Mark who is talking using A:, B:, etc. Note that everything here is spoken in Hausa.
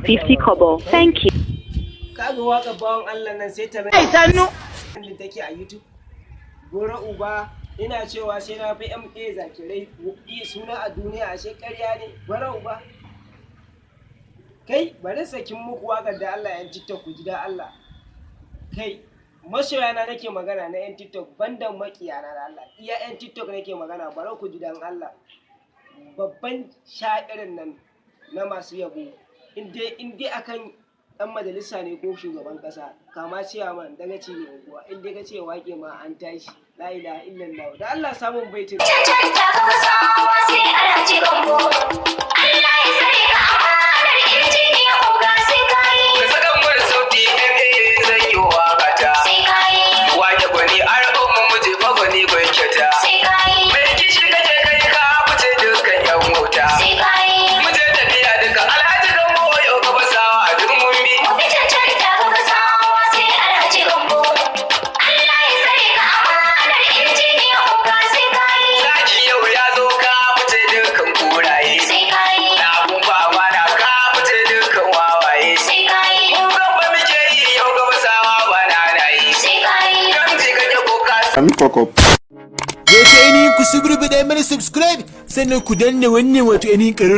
A: 50 kobo. Thank you.
B: Kaga waka bawon Allah nan sai ta
C: Ai sannu
B: da take a YouTube. Gora uba ina cewa sai na fi MA Zakirai suna a duniya ashe ƙarya ne. Gora uba. Kai bari sakin muku waƙar da Allah yan TikTok ku ji da Allah. Kai masoyana nake magana na yan TikTok bandan makiyana da Allah. Iya yan TikTok nake magana bari ku ji dan Allah. Babban sha'irin nan na masu yabo. In dai akan dan majalisa ne ko shugaban kasa kama ciyaman daga ci ne unguwa in dai ka ce wake ma an tashi la ilaha illallah da Allah samun baitin
D: cancanta ka musawa sai ana ci gambo Allah ya sare ka amanar injiniya oga sai kai
E: ka saka mu da sauti zai yi wakata
D: sai kai
E: wake gwani arba mu je fa gwani bai kyata
D: sai kai
E: mai kishi kake kai ka fice dukkan yan mota
D: sai kai
E: mu je tafiya duka alhaji gambo yau ka basawa a duk mun bi
D: mu cancanta ka musawa sai ana ci gambo Allah ya sare ka amanar injiniya oga sai kai
E: zaki yau ya zo ka fice dukkan kuraye
D: sai kai
E: na abun fama na ka fice dukkan wawaye
D: sai kai
E: mu gaba muke yi yau ka basawa ba na nayi
D: sai kai
E: gamji kake ko ka
F: Sami kokop.
G: Ya ce ainihin ku subscribe sannan ku danna wannan wato ainihin ƙarar